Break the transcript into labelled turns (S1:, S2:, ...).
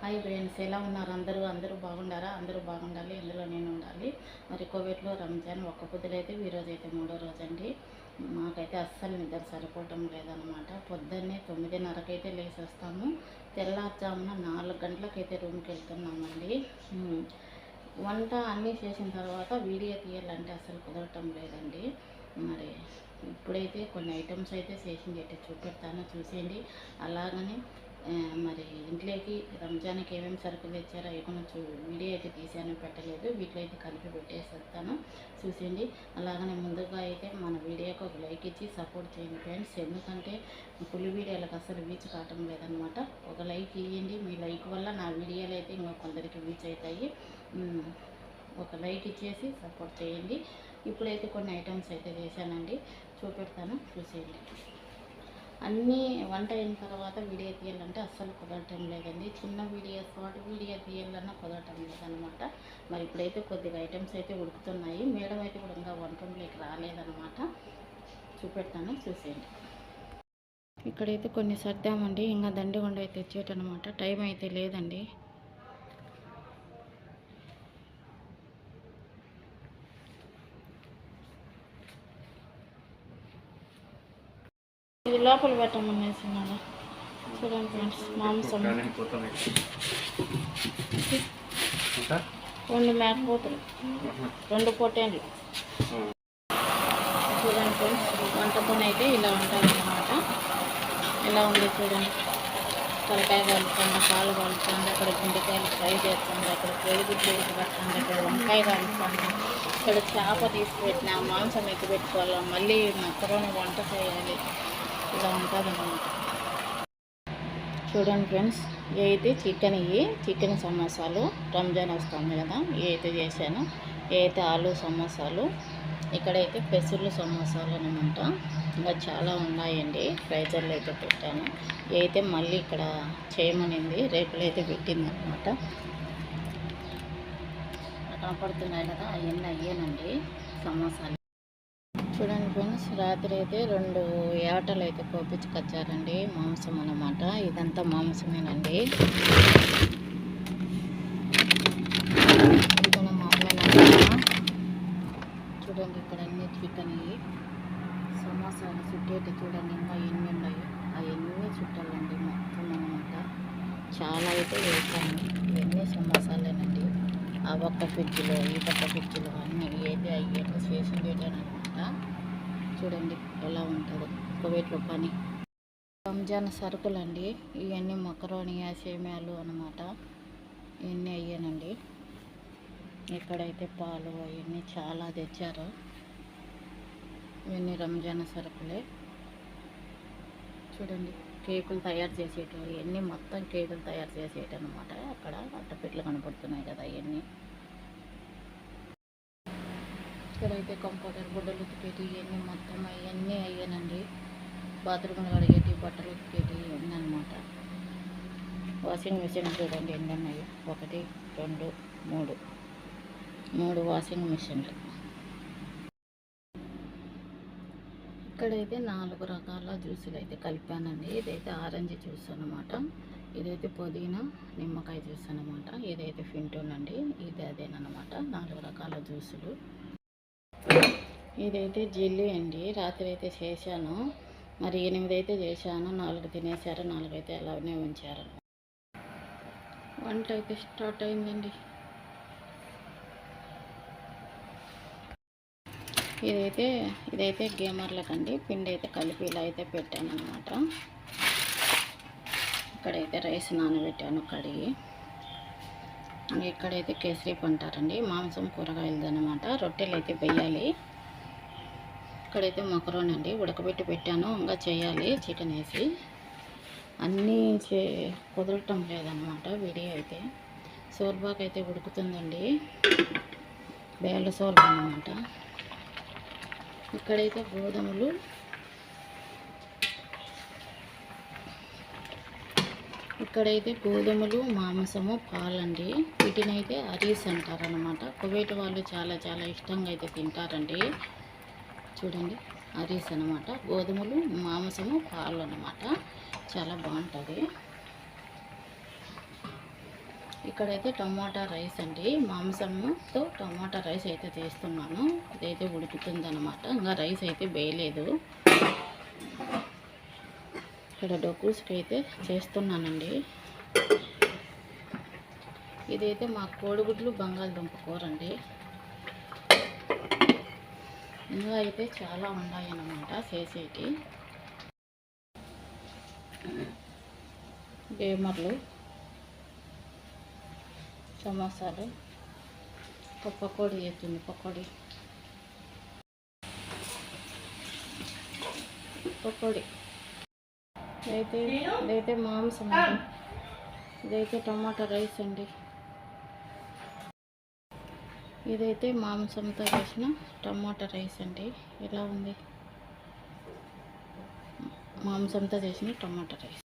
S1: Hi friends, ఎలా ఉన్నారు? అందరూ బాగుండారా? అందరూ బాగుండాలి, అందులో నేను ఉండాలి. మరి కోవిడ్లో రంజాన్ ఒక్క పొద్దులైతే ఈరోజు అయితే 3వ రోజు అండి. మాకైతే అస్సలు నిద్ర సరిపోవటం లేదనమాట. పొద్దున్నే 9:30కైతే లేచి వస్తాము. తెల్లారుజామున 4 గంటలకైతే రూమ్కి వెళ్తున్నామండి. వంట అన్నీ చేసిన తర్వాత వీడియో తీయాలంటే అసలు కుదరటం లేదండి. మరి ఇప్పుడైతే కొన్ని ఐటమ్స్ అయితే చేసింది అయితే చూపెడతాను, చూసేయండి. అలాగని మరి ఇంట్లోకి రంజాన్కి ఏమేమి సరుకులు తెచ్చారో ఏమైనా వీడియో అయితే తీసాను, పెట్టలేదు. వీటిలో అయితే కలిపి పెట్టేసేస్తాను, చూసేయండి. అలాగనే ముందుగా అయితే మన వీడియోకి ఒక లైక్ ఇచ్చి సపోర్ట్ చేయండి ఫ్రెండ్స్. ఎందుకంటే ఫుల్ వీడియోలకు అసలు రీచ్ కావటం లేదనమాట. ఒక లైక్ ఇవ్వండి. మీ లైక్ వల్ల నా వీడియోలు అయితే ఇంకా కొందరికి రీచ్ అవుతాయి. ఒక లైక్ ఇచ్చేసి సపోర్ట్ చేయండి. ఇప్పుడైతే కొన్ని ఐటమ్స్ అయితే చేశానండి, చూపెడతాను, చూసేయండి. అన్నీ వంట అయిన తర్వాత వీడియో తీయాలంటే అస్సలు కుదరటం లేదండి. చిన్న వీడియో షార్ట్ వీడియో తీయాలన్నా కుదరటం లేదనమాట. మరి ఇప్పుడైతే కొద్దిగా ఐటమ్స్ అయితే ఉడుకుతున్నాయి. మేడం అయితే కూడా ఇంకా వంటంలోకి రాలేదనమాట. చూపెడతాను, చూసేయండి. ఇక్కడైతే కొన్ని సర్దామండి. ఇంకా దండిగొండ అయితే తెచ్చేటనమాట. టైం అయితే లేదండి. ఇది లోపల పెట్టమనేసినాడు. చూడండి ఫ్రెండ్స్, మాంసం 2 మేకపోతులు, 2 పొట్టేళ్ళు. చూడండి ఫ్రెండ్స్, వంట పని అయితే ఇలా ఉంటుందన్నమాట. ఎలా ఉంది చూడండి. తలకాయ కాలుస్తుంది, పాలు కాలుస్తుంది, అక్కడ గుండెకాయలు ఫ్రై చేస్తుంది, అక్కడ కోడిగుడ్డు పెట్టండి, అక్కడ వంకాయ కాలుస్తుంది, ఇక్కడ చేప తీసుకుపెట్టిన మాంసం ఎత్తి పెట్టుకోవాలి, మళ్ళీ మక్కరోని వంట చేయాలి. ఇలా ఉంటుంది అన్నమాట. చూడండి ఫ్రెండ్స్, ఇవి అయితే చికెన్ సమోసాలు. రంజాన్ వస్తుంది కదా, ఇవి అయితే చేశాను. ఇవి అయితే ఆలు సమోసాలు. ఇక్కడైతే పెసర్లు సమోసాలు అనమాట. ఇంకా చాలా ఉన్నాయండి. ఫ్రైజర్లు అయితే పెట్టాను. ఇవి అయితే మళ్ళీ ఇక్కడ చేయమనింది, రేపులైతే పెట్టింది అనమాట. కనపడుతున్నాయి కదా, అవన్నీ అయ్యానండి సమోసాలు. చూడండి ఫ్రెండ్స్, రాత్రి అయితే 2 ఏటలు అయితే కోపించుకొచ్చారండి. మాంసం అన్నమాట. ఇదంతా మాంసమేనండి. ఇది కూడా మామూలు. చూడండి, ఇక్కడ అన్ని చికెన్ సమోసాలు చుట్టేటి చూడండి. ఇంకా ఎన్ని ఉన్నాయి, అవన్నీ చుట్టాలండి మొత్తం అన్నమాట. చాలా అయితే వేసాను. ఇవన్నీ సమోసాలేనండి. ఆ ఒక్క ఫ్రిడ్జ్లో, ఈ పక్క ఫ్రిడ్జ్లో అన్నీ ఏది అయ్యేటో చేసిండేటనమాట. చూడండి ఎలా ఉంటుందో కువైట్లో పని. రంజాన్ సరుకులు అండి ఇవన్నీ. మకరోని, సేమ్యాలు అనమాట. ఇవన్నీ అయ్యానండి. ఇక్కడైతే పాలు అవన్నీ చాలా తెచ్చారు. ఇవన్నీ రంజాన్ సరుకులే. చూడండి, కేకులు తయారు చేసేటివి ఇవన్నీ, మొత్తం కేకులు తయారు చేసేటి అనమాట. అక్కడ అట్టపెట్లు కనపడుతున్నాయి కదా, అవన్నీ. ఇక్కడైతే కంప్యూటర్ గుడ్డలు ఉతికేటి ఇవన్నీ మొత్తం అవన్నీ అయ్యానండి. బాత్రూమ్లు కడిగేటి, బట్టలు ఉతికేటి ఇవన్నీ అనమాట. వాషింగ్ మిషన్ చూడండి ఎన్ని ఉన్నాయి. 1 2 3 వాషింగ్ మిషన్లు. ఇక్కడైతే 4 రకాల జ్యూసులు అయితే కలిపానండి. ఇదైతే ఆరెంజ్ జ్యూస్ అనమాట. ఇదైతే పుదీనా నిమ్మకాయ జ్యూస్ అనమాట. ఇదైతే ఫింటోనండి. ఇది అదేనమాట. 4 రకాల జ్యూసులు. ఇదైతే జిల్లీ అండి. రాత్రి అయితే చేశాను. మరి 8 అయితే చేశాను. 4 తినేసారు, 4 అయితే అలానే ఉంచారు. వంట అయితే స్టార్ట్ అయిందండి. ఇదైతే గేమర్లకండి. పిండి అయితే కలిపి ఇలా అయితే పెట్టాను అనమాట. ఇక్కడైతే రైస్ నానబెట్టాను కడిగి. ఇక్కడైతే కేసరి అంటారండి. మాంసం కూరగాయలది అనమాట. రొట్టెలు అయితే వేయాలి. ఇక్కడైతే మకరోని అండి, ఉడకబెట్టి పెట్టాను. ఇంకా చేయాలి చికెన్ వేసి. అన్నీ కుదరటం లేదనమాట వీడియో అయితే. సోర్బాక్ అయితే ఉడుకుతుందండి, బేళ్ళ సోర్బా అనమాట. ఇక్కడైతే గోధుమలు, మాంసము, పాలండి. వీటినైతే అరీస్ అంటారనమాట. కువైట్ వాళ్ళు చాలా చాలా ఇష్టంగా అయితే తింటారండి. చూడండి, అరీస్ అనమాట. గోధుమలు, మాంసము, పాలు అనమాట. చాలా బాగుంటుంది. ఇక్కడైతే టమాటా రైస్ అండి, మాంసంతో టమాటా రైస్ అయితే చేస్తున్నాను. ఇదైతే ఉడుకుతుంది అనమాట, ఇంకా రైస్ అయితే వేయలేదు. ఇక్కడ డొక్కుస్కి అయితే చేస్తున్నానండి. ఇదైతే మా కోడిగుడ్లు బంగాళదుంప కూర అండి. ఇంకా అయితే చాలా ఉన్నాయి అన్నమాట చేసేటి. బేమర్లు, సమోసాలు, పకోడీ చేస్తుంది. పకోడీ ఇదైతే మాంసం అండి. ఇదైతే టమాటా రైస్ అండి. ఇదైతే మాంసంతో చేసిన టమాటా రైస్ అండి. ఎలా ఉంది? మాంసంతో చేసిన టమాటా రైస్.